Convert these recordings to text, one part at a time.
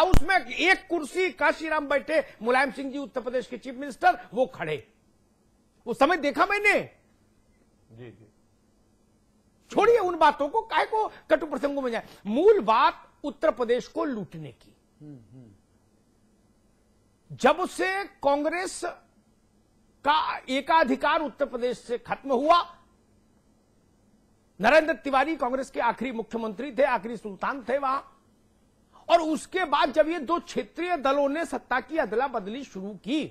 House में एक कुर्सी काशीराम बैठे, मुलायम सिंह जी उत्तर प्रदेश के चीफ मिनिस्टर, वो खड़े। उस समय देखा मैंने। जी जी, छोड़िए उन बातों को, काहे को कटु प्रसंगों में जाए। मूल बात उत्तर प्रदेश को लूटने की। जब से कांग्रेस का एकाधिकार उत्तर प्रदेश से खत्म हुआ, नरेंद्र तिवारी कांग्रेस के आखिरी मुख्यमंत्री थे, आखिरी सुल्तान थे वहां, और उसके बाद जब ये दो क्षेत्रीय दलों ने सत्ता की अदला बदली शुरू की,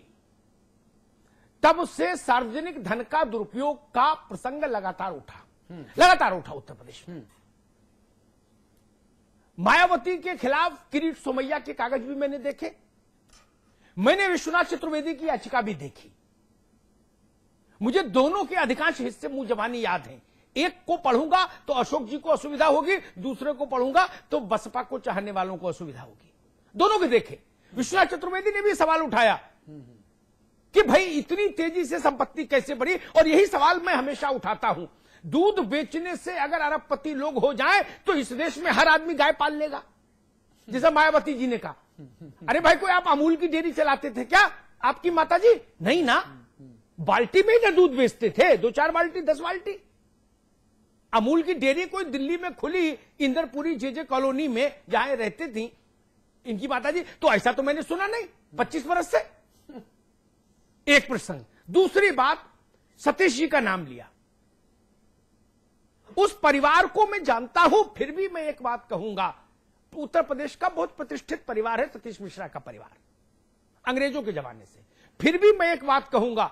तब से सार्वजनिक धन का दुरुपयोग का प्रसंग लगातार उठा उत्तर प्रदेश में। मायावती के खिलाफ किरीट सोमैया के कागज भी मैंने देखे, मैंने विश्वनाथ चतुर्वेदी की याचिका भी देखी। मुझे दोनों के अधिकांश हिस्से मुंह जबानी याद हैं। एक को पढ़ूंगा तो अशोक जी को असुविधा होगी, दूसरे को पढ़ूंगा तो बसपा को चाहने वालों को असुविधा होगी। दोनों के देखे। विश्वनाथ चतुर्वेदी ने भी सवाल उठाया कि भाई इतनी तेजी से संपत्ति कैसे बढ़ी, और यही सवाल मैं हमेशा उठाता हूं। दूध बेचने से अगर अरबपति लोग हो जाएं तो इस देश में हर आदमी गाय पाल लेगा, जैसा मायावती जी ने कहा। अरे भाई, कोई आप अमूल की डेयरी चलाते थे क्या आपकी माताजी? नहीं ना, बाल्टी में ही दूध बेचते थे, 2-4 बाल्टी 10 बाल्टी। अमूल की डेयरी कोई दिल्ली में खुली, इंदरपुरी जेजे कॉलोनी में जहां रहते थी इनकी माताजी, तो ऐसा तो मैंने सुना नहीं 25 वर्ष से। एक प्रसंग। दूसरी बात, सतीश जी का नाम लिया। उस परिवार को मैं जानता हूं, फिर भी मैं एक बात कहूंगा, उत्तर प्रदेश का बहुत प्रतिष्ठित परिवार है सतीश मिश्रा का परिवार, अंग्रेजों के जमाने से। फिर भी मैं एक बात कहूंगा,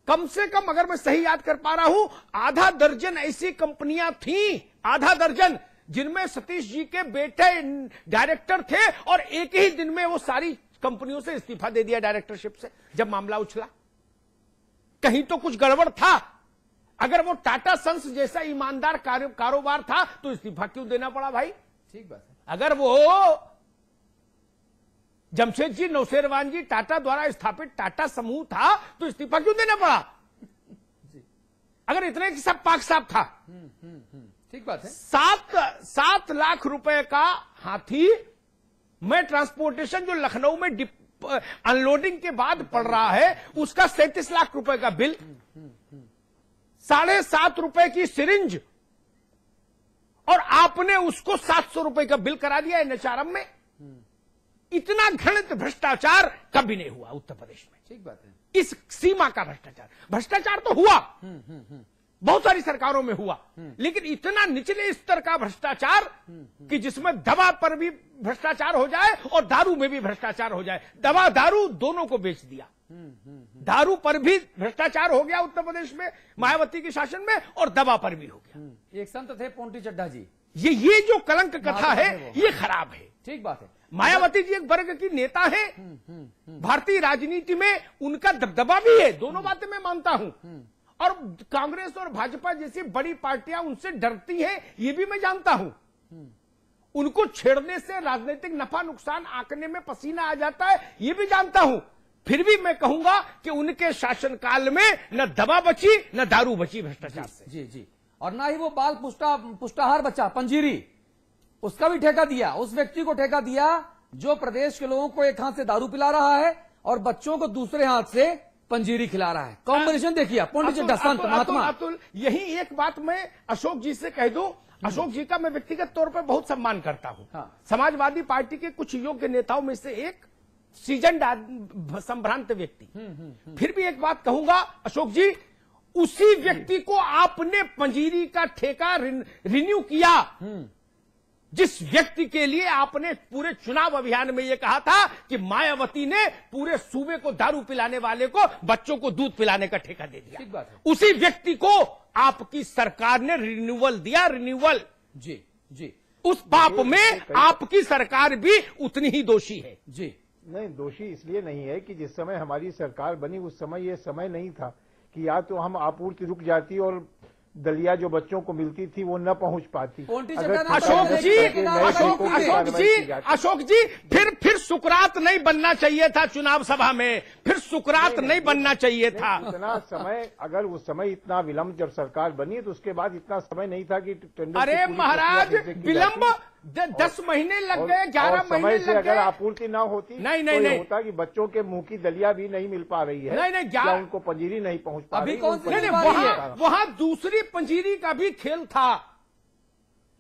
कम से कम अगर मैं सही याद कर पा रहा हूं, आधा दर्जन ऐसी कंपनियां थीं, आधा दर्जन, जिनमें सतीश जी के बेटे डायरेक्टर थे, और एक ही दिन में वो सारी कंपनियों से इस्तीफा दे दिया डायरेक्टरशिप से जब मामला उछला। कहीं तो कुछ गड़बड़ था। अगर वो टाटा सन्स जैसा ईमानदार कारोबार था तो इस्तीफा क्यों देना पड़ा भाई? ठीक बात है। अगर वो जमशेदजी नौशेरवान जी टाटा द्वारा स्थापित टाटा समूह था तो इस्तीफा क्यों देना पड़ा? अगर इतने की सब पाक साफ था। ठीक बात है। 7 लाख रुपए का हाथी में ट्रांसपोर्टेशन जो लखनऊ में अनलोडिंग के बाद पड़ रहा है, उसका 37 लाख रुपए का बिल, 7.5 रुपए की सिरिंज, और आपने उसको 700 रुपए का बिल करा दिया एनएचआरएम में। इतना घृणित भ्रष्टाचार कभी नहीं हुआ उत्तर प्रदेश में। ठीक बात है। इस सीमा का भ्रष्टाचार तो हुआ, बहुत सारी सरकारों में हुआ, लेकिन इतना निचले स्तर का भ्रष्टाचार कि जिसमें दवा पर भी भ्रष्टाचार हो जाए और दारू में भी भ्रष्टाचार हो जाए। दवा दारू दोनों को बेच दिया। दारू पर भी भ्रष्टाचार हो गया उत्तर प्रदेश में मायावती के शासन में, और दवा पर भी हो गया। एक संत थे पोंटी चड्ढा जी। ये जो कलंक कथा है, ये खराब है। ठीक बात है। मायावती जी एक वर्ग की नेता है, भारतीय राजनीति में उनका दबदबा भी है, दोनों बातें मैं मानता हूं, और कांग्रेस और भाजपा जैसी बड़ी पार्टियां उनसे डरती हैं, ये भी मैं जानता हूं। उनको छेड़ने से राजनीतिक नफा नुकसान आंकने में पसीना आ जाता है, ये भी जानता हूं। फिर भी मैं कहूंगा कि उनके शासनकाल में न दवा बची न दारू बची भ्रष्टाचार से। जी जी, और ना ही वो बाल पुष्टाहार बचा, पंजीरी, उसका भी ठेका दिया, उस व्यक्ति को ठेका दिया जो प्रदेश के लोगों को एक हाथ से दारू पिला रहा है और बच्चों को दूसरे हाथ से पंजीरी खिला रहा है। कॉम्बिनेशन देखिए, पंडित संत महात्मा। अतुल, यही एक बात मैं अशोक जी से कह दूं। अशोक जी का मैं व्यक्तिगत तौर पर बहुत सम्मान करता हूं। हाँ। समाजवादी पार्टी के कुछ योग्य नेताओं में से एक, सीजन संभ्रांत व्यक्ति। फिर भी एक बात कहूंगा अशोक जी, उसी व्यक्ति को आपने पंजीरी का ठेका रिन्यू किया जिस व्यक्ति के लिए आपने पूरे चुनाव अभियान में यह कहा था कि मायावती ने पूरे सूबे को दारू पिलाने वाले को बच्चों को दूध पिलाने का ठेका दे दिया। ठीक बात है। उसी व्यक्ति को आपकी सरकार ने रिन्यूअल दिया, रिन्यूअल। जी जी, उस पाप में आपकी सरकार भी उतनी ही दोषी है। जी नहीं, दोषी इसलिए नहीं है कि जिस समय हमारी सरकार बनी उस समय ये समय नहीं था कि या तो हम आपूर्ति रुक जाती और दलिया जो बच्चों को मिलती थी वो न पहुंच पाती। अशोक जी फिर सुकरात नहीं बनना चाहिए था चुनाव सभा में, फिर सुकरात नहीं बनना चाहिए था। इतना समय, अगर उस समय इतना विलंब जब सरकार बनी तो उसके बाद इतना समय नहीं था कि टेंडर। अरे महाराज, विलंब 10 महीने लग गए, 11 समय महीने से लग अगर गए। आपूर्ति ना होती नहीं, तो नहीं, ये नहीं। होता कि बच्चों के मुंह की दलिया भी नहीं मिल पा रही है। नहीं, नहीं, या उनको पंजीरी नहीं पहुंच पा अभी रही। कौन उनको सी नहीं, बारी है? वहां दूसरी पंजीरी का भी खेल था,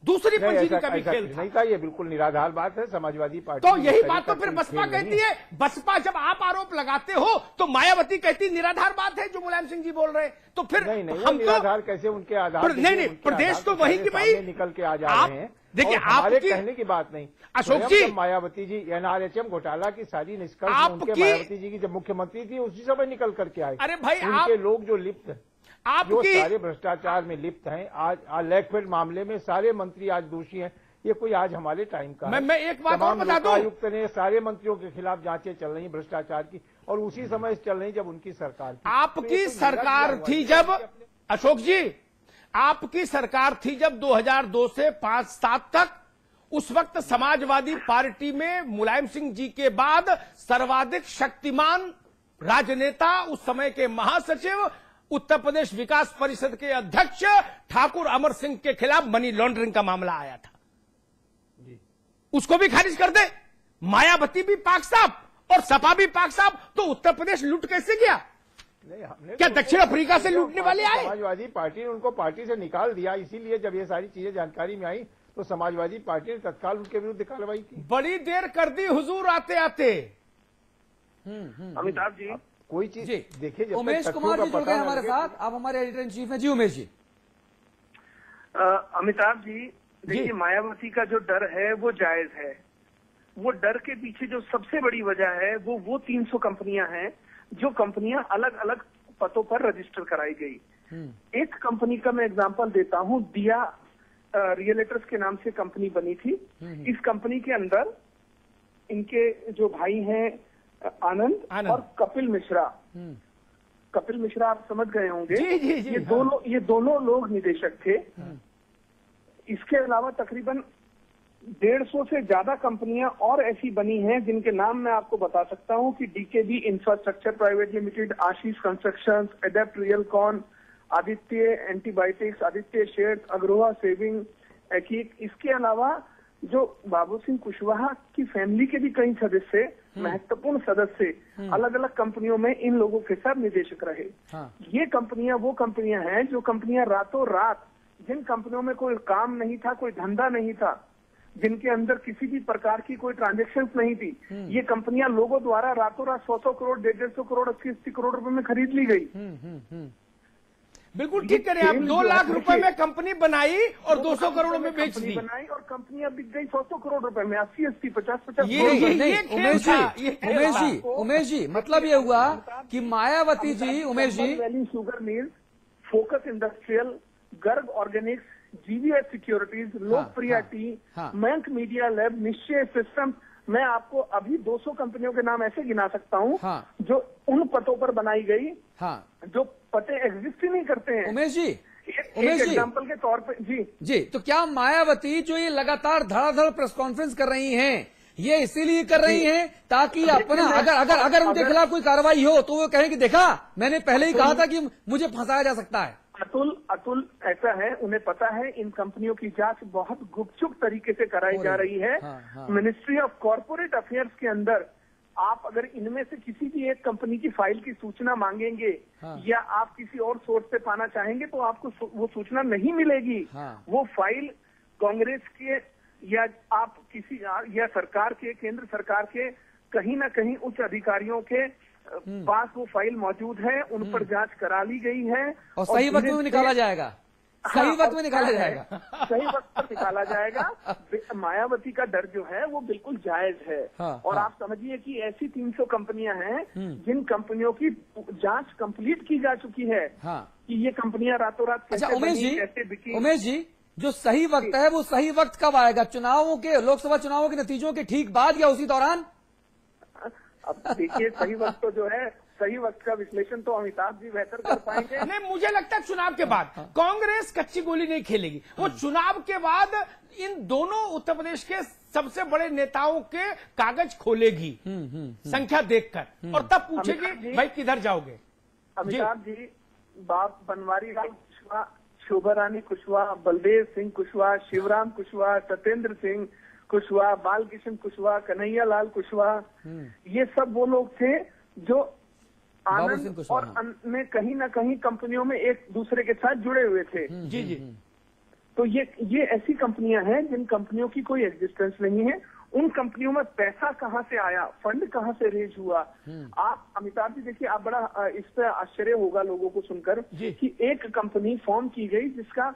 दूसरी नहीं, पंजीरी ऐसा- का भी ऐसा खेल था। नहीं था, ये बिल्कुल निराधार बात है। समाजवादी पार्टी तो की यही इस बात तो तरह फिर का बसपा खेल नहीं कहती है। बसपा जब आप आरोप लगाते हो तो मायावती कहती निराधार बात है जो मुलायम सिंह जी बोल रहे हैं। तो फिर नहीं, नहीं, हम निराधार कैसे उनके आधार नहीं, नहीं, उनके प्रदेश आधार तो पे वही सारे कि भाई सामने निकल के आ जा आप रहे हैं। देखिए, और हमारे आपकी- कहने की बात नहीं। अशोक स्वयं जी, जब मायावती जी एनआरएचएम घोटाला की सारी निष्कर्ष उनके आपकी- मायावती जी की जब मुख्यमंत्री थी उसी समय निकल करके आए। अरे भाई, उनके लोग जो लिप्त हैं, जो आपकी सारे भ्रष्टाचार में लिप्त हैं, आज लैकफेड मामले में सारे मंत्री आज दोषी हैं। ये कोई आज हमारे टाइम का है। मैं एक बात और तमाम बता दूं। लोकायुक्त ने सारे मंत्रियों के खिलाफ जांचें चल रही भ्रष्टाचार की, और उसी समय चल रही जब उनकी सरकार थी। तो आपकी ये कोई सरकार नया थी हुआ है। जब, अशोक जी, आपकी सरकार थी जब 2002 से 5-7 तक। उस वक्त समाजवादी पार्टी में मुलायम सिंह जी के बाद सर्वाधिक शक्तिमान राजनेता, उस समय के महासचिव, उत्तर प्रदेश विकास परिषद के अध्यक्ष ठाकुर अमर सिंह के खिलाफ मनी लॉन्ड्रिंग का मामला आया था। उसको भी खारिज कर दे। मायावती भी पाक साफ और सपा भी पाक साफ, तो उत्तर प्रदेश लूट कैसे गया? नहीं, हमने क्या तो दक्षिण अफ्रीका से लूटने वाले आए? समाजवादी पार्टी ने उनको पार्टी से निकाल दिया। इसीलिए जब ये सारी चीजें जानकारी में आई तो समाजवादी पार्टी ने तत्काल उनके विरुद्ध कार्रवाई की। बड़ी देर कर दी हुजूर आते आते। अमिताभ जी, कोई चीज जी देखिए, जब तक उमेश तथ्यों कुमार का जी जुड़ पता गए न हमारे लगे- साथ। आप हमारे एडिटर इन चीफ हैं जी। उमेश जी, अमिताभ जी देखिए, जी। मायावती का जो डर है वो जायज है। वो डर के पीछे जो सबसे बड़ी वजह है वो 300 कंपनियां हैं जो कंपनियां अलग अलग पतों पर रजिस्टर कराई गई। एक कंपनी का मैं एग्जांपल देता हूं, दिया रियलेटर्स के नाम से कंपनी बनी थी। इस कंपनी के अंदर इनके जो भाई हैं आनंद आनंद। और कपिल मिश्रा, कपिल मिश्रा आप समझ गए होंगे। जी, जी, जी, ये दोनों लोग निदेशक थे। इसके अलावा तकरीबन 150 से ज्यादा कंपनियां और ऐसी बनी हैं जिनके नाम मैं आपको बता सकता हूं कि DKB infrastructure private limited, Ashish constructions, adept realcon, Aditya antibiotics, Aditya shades, Agroha saving, एकीक। इसके अलावा जो बाबू सिंह कुशवाहा की फैमिली के भी कई सदस्य, महत्वपूर्ण सदस्य अलग अलग कंपनियों में इन लोगों के साथ निदेशक रहे। हाँ। ये कंपनियां वो कंपनियां हैं जो कंपनियां रातों रात, जिन कंपनियों में कोई काम नहीं था, कोई धंधा नहीं था, जिनके अंदर किसी भी प्रकार की कोई ट्रांजैक्शंस नहीं थी, ये कंपनियां लोगों द्वारा रातों रात 100 करोड़, 150 करोड़, 80 करोड़ रुपए में खरीद ली गई। बिल्कुल ठीक करें आप। 2 लाख रुपए में कंपनी बनाई और 200 करोड़ में बेच कंपनी दी। बनाई और कंपनियां बिक गई 100 करोड़ रुपए में, 80-80, 50-50 ये- करोड़। ये- नहीं खेल उमेश था, जी, ये खेल उमेश था। जी, उमेश जी, मतलब ये हुआ कि Mayawati ji, Umesh ji, valley sugar mill, focus industrial, Garg organics, GVS securities, Lokpriya हाँ, टी, हाँ। Mayank media lab, Nishchay system. मैं आपको अभी 200 कंपनियों के नाम ऐसे गिना सकता हूँ हाँ। जो उन पतों पर बनाई गई, हाँ जो पते एग्जिस्ट ही नहीं करते हैं। उमेश जी, एक उमेश जी, एग्जाम्पल के तौर पे जी, जी तो क्या मायावती जो ये लगातार धड़ाधड़ प्रेस कॉन्फ्रेंस कर रही हैं, ये इसीलिए कर रही हैं ताकि अपना अगर उनके खिलाफ कोई कार्रवाई हो तो वो कहें कि देखा मैंने पहले ही कहा था कि मुझे फंसाया जा सकता है। अतुल ऐसा है, उन्हें पता है इन कंपनियों की जांच बहुत गुपचुप तरीके से कराई हो जा रही रही है। हाँ, हाँ। मिनिस्ट्री ऑफ कॉर्पोरेट अफेयर्स के अंदर आप अगर इनमें से किसी भी एक कंपनी की फाइल की सूचना मांगेंगे हाँ। या आप किसी और सोर्स से पाना चाहेंगे तो आपको वो सूचना नहीं मिलेगी। हाँ। वो फाइल कांग्रेस के या आप किसी या सरकार के, केंद्र सरकार के कहीं ना कहीं उच्च अधिकारियों के पास वो फाइल मौजूद है, उन पर जांच करा ली गई है और सही वक्त में निकाला जाएगा, सही वक्त में निकाला जाएगा। सही वक्त पर निकाला जाएगा। मायावती का डर जो है वो बिल्कुल जायज है। हाँ, और हाँ। आप समझिए कि ऐसी 300 कंपनियां हैं जिन कंपनियों की जांच कंप्लीट की जा चुकी है हाँ। कि ये कंपनियां रातों रात अच्छा कैसे उमेश बनी, जी, कैसे बिकी। उमेश जी, जो सही वक्त है वो सही वक्त कब आएगा? चुनावों के, लोकसभा चुनावों के नतीजों के ठीक बाद या उसी दौरान? अब देखिए, सही वक्त तो जो है, सही वक्त का विश्लेषण तो अमिताभ जी बेहतर कर पाएंगे। नहीं, मुझे लगता है चुनाव के बाद कांग्रेस कच्ची गोली नहीं खेलेगी। वो चुनाव के बाद इन दोनों उत्तर प्रदेश के सबसे बड़े नेताओं के कागज खोलेगी संख्या देखकर, और तब पूछेगी अमिताभ जी, भाई किधर जाओगे। अमिताभ जी, बाप बनवारी लाल कुशवाहा शोभा रानी कुशवाहा, बलदेव सिंह कुशवाहा, शिवराम कुशवाहा, सत्येंद्र सिंह कुशवाहा, बालकिशन कुशवाहा, कन्हैया लाल कुशवाहा, ये सब वो लोग थे जो बाबू सिंह आनंद कुशवाहा। और अन्य कहीं ना कहीं कंपनियों में एक दूसरे के साथ जुड़े हुए थे। जी जी। तो ये ऐसी कंपनियां हैं जिन कंपनियों की कोई एग्जिस्टेंस नहीं है। उन कंपनियों में पैसा कहां से आया, फंड कहां से रेज हुआ। आप अमिताभ जी देखिए, आप बड़ा इस पे आश्चर्य होगा लोगों को सुनकर जी। कि एक कंपनी फॉर्म की गई जिसका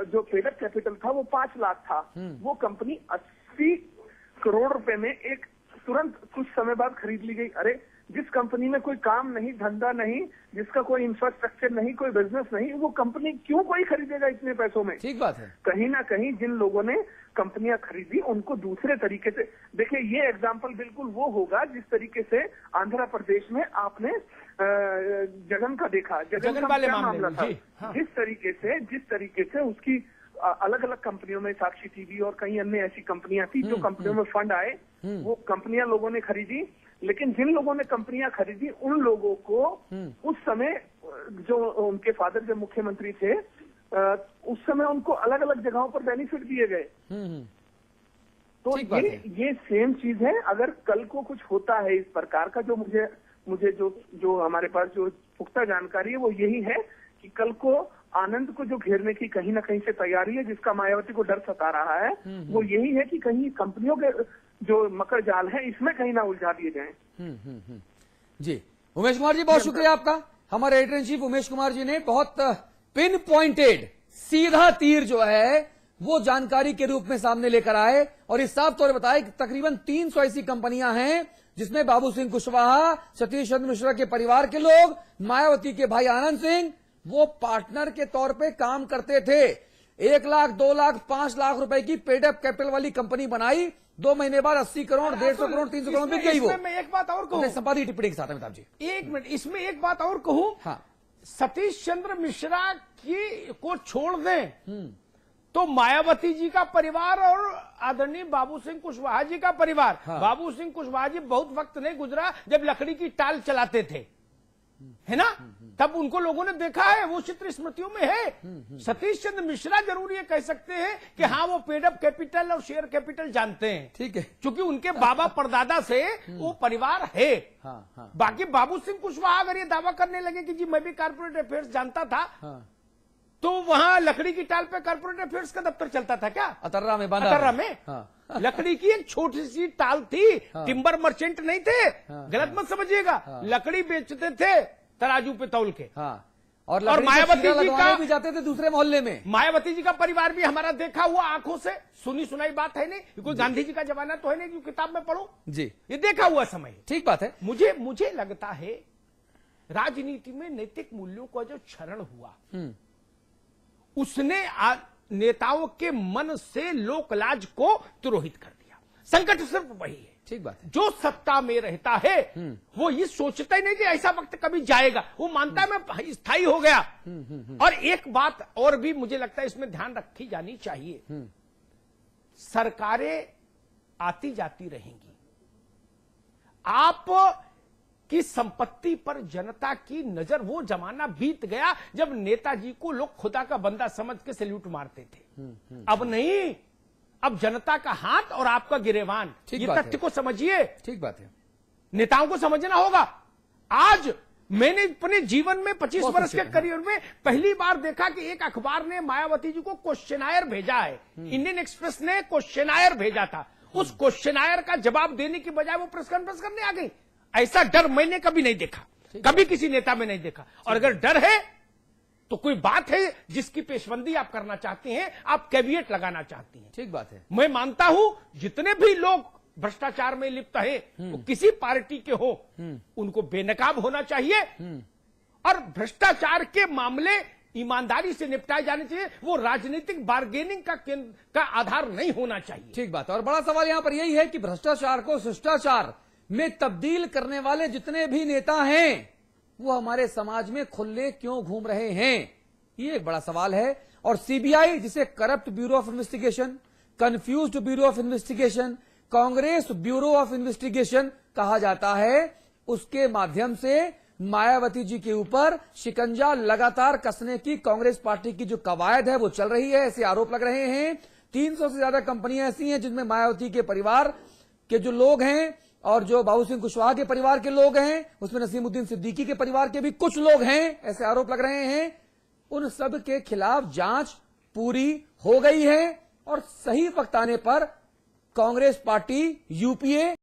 जो पेडअप कैपिटल था वो 5 लाख था। वो कंपनी 80 करोड़ रुपए में एक तुरंत कुछ समय बाद खरीद ली गई। अरे जिस कंपनी में कोई काम नहीं, धंधा नहीं, जिसका कोई इंफ्रास्ट्रक्चर नहीं, कोई बिजनेस नहीं, वो कंपनी क्यों कोई खरीदेगा इतने पैसों में। ठीक बात है। कहीं ना कहीं जिन लोगों ने कंपनियां खरीदी उनको दूसरे तरीके से देखिए, ये एग्जाम्पल बिल्कुल वो होगा जिस तरीके से आंध्र प्रदेश में आपने जगन का देखा। जगन का वाले क्या मामले मामला में, था। जी, हाँ। जिस तरीके से उसकी अलग अलग कंपनियों में, साक्षी टीवी और कई अन्य ऐसी कंपनियां थी जो कंपनियों में फंड आए, वो कंपनियां लोगों ने खरीदी। लेकिन जिन लोगों ने कंपनियां खरीदी उन लोगों को उस समय जो उनके फादर जब मुख्यमंत्री थे उस समय उनको अलग अलग जगहों पर बेनिफिट दिए गए। तो ठीक बात है। ये सेम चीज है। अगर कल को कुछ होता है इस प्रकार का, जो मुझे जो हमारे पास जो पुख्ता जानकारी है वो यही है कि कल को आनंद को जो घेरने की कहीं ना कहीं से तैयारी है, जिसका मायावती को डर सता रहा है, वो यही है कि कहीं कंपनियों के जो मकर जाल है इसमें कहीं ना उलझा दिए जाएं। जी उमेश कुमार जी, बहुत शुक्रिया आपका। हमारे editor in chief Umesh Kumar ji ने बहुत पिन पॉइंटेड, सीधा तीर जो है वो जानकारी के रूप में सामने लेकर आए और इस साफ तौर पर बताया कि तकरीबन 300 ऐसी कंपनियां हैं जिसमें बाबू सिंह कुशवाहा, सतीश चंद्र मिश्रा के परिवार के लोग, मायावती के भाई आनंद सिंह, वो पार्टनर के तौर पे काम करते थे। 1 लाख, 2 लाख, 5 लाख रुपए की पेडअप कैपिटल वाली कंपनी बनाई, 2 महीने बाद 80 करोड़, 150 करोड़, 300 करोड़ बिक गई वो। इसमें मैं एक बात और कहूं, संपादकीय टिप्पणी के साथ अमिताभ जी, 1 मिनट, इसमें एक बात और कहूं। हाँ, सतीश चंद्र मिश्रा की को छोड़ दें तो मायावती जी का परिवार और आदरणीय बाबू सिंह कुशवाहा जी का परिवार, हाँ। बाबू सिंह कुशवाहा जी बहुत वक्त नहीं गुजरा जब लकड़ी की टाल चलाते थे, है ना, तब उनको लोगों ने देखा है, वो चित्र स्मृतियों में है। सतीश चंद्र मिश्रा जरूर ये कह सकते हैं कि हाँ वो पेडअप कैपिटल और शेयर कैपिटल जानते हैं, ठीक है, क्योंकि उनके बाबा परदादा से वो परिवार है। हाँ, हाँ, बाकी बाबू सिंह कुशवाहा अगर ये दावा करने लगे कि जी मैं भी कारपोरेट अफेयर्स जानता था, हाँ, तो वहां लकड़ी की टाल पे कारपोरेट अफेयर्स का दफ्तर चलता था क्या? अतर्रा में बांधा, अतर्रा में हाँ, लकड़ी की एक छोटी सी टाल थी, टिम्बर मर्चेंट नहीं थे, गलत मत समझिएगा, लकड़ी बेचते थे तराजू पे तौल के। हाँ, और मायावती जी का भी जाते थे दूसरे मोहल्ले में। मायावती जी का परिवार भी हमारा देखा हुआ आंखों से, सुनी सुनाई बात है नहीं, कोई गांधी जी का जमाना तो है नहीं कि किताब में पढ़ो जी, ये देखा हुआ समय। ठीक बात है। मुझे लगता है राजनीति में नैतिक मूल्यों का जो क्षरण हुआ उसने नेताओं के मन से लोकलाज को तिरोहित कर दिया। संकट सिर्फ वही है, ठीक बात है। जो सत्ता में रहता है वो ये सोचता ही नहीं कि ऐसा वक्त कभी जाएगा, वो मानता है मैं स्थायी हो गया। और एक बात और भी मुझे लगता है इसमें ध्यान रखी जानी चाहिए, सरकारें आती जाती रहेंगी, आप की संपत्ति पर जनता की नजर, वो जमाना बीत गया जब नेताजी को लोग खुदा का बंदा समझ के सैल्यूट मारते थे। अब नहीं, अब जनता का हाथ और आपका गिरेवान, ये तथ्य को समझिए। ठीक बात है, नेताओं को समझना होगा। आज मैंने अपने जीवन में 25 वर्ष के करियर में पहली बार देखा कि एक अखबार ने मायावती जी को क्वेश्चनायर भेजा है, इंडियन एक्सप्रेस ने क्वेश्चनायर भेजा था, उस क्वेश्चनायर का जवाब देने की बजाय वो प्रेस कॉन्फ्रेंस करने आ गई। ऐसा डर मैंने कभी नहीं देखा, कभी किसी नेता में नहीं देखा। और अगर डर है तो कोई बात है जिसकी पेशबंदी आप करना चाहते हैं, आप कैविएट लगाना चाहते हैं, ठीक बात है। मैं मानता हूं जितने भी लोग भ्रष्टाचार में लिप्त है वो किसी पार्टी के हो, उनको बेनकाब होना चाहिए और भ्रष्टाचार के मामले ईमानदारी से निपटाए जाने चाहिए, वो राजनीतिक बार्गेनिंग का आधार नहीं होना चाहिए। ठीक बात है। और बड़ा सवाल यहां पर यही है कि भ्रष्टाचार को शिष्टाचार में तब्दील करने वाले जितने भी नेता हैं वो हमारे समाज में खुले क्यों घूम रहे हैं, ये एक बड़ा सवाल है। और सीबीआई, जिसे corrupt bureau of investigation, confused bureau of investigation, Congress bureau of investigation कहा जाता है, उसके माध्यम से मायावती जी के ऊपर शिकंजा लगातार कसने की कांग्रेस पार्टी की जो कवायद है वो चल रही है, ऐसे आरोप लग रहे हैं। 300 से ज्यादा कंपनियां ऐसी हैं जिनमें मायावती के परिवार के जो लोग हैं और जो बाबू सिंह कुशवाहा के परिवार के लोग हैं, उसमें नसीमुद्दीन सिद्दीकी के परिवार के भी कुछ लोग हैं, ऐसे आरोप लग रहे हैं। उन सब के खिलाफ जांच पूरी हो गई है और सही वक्त आने पर कांग्रेस पार्टी यूपीए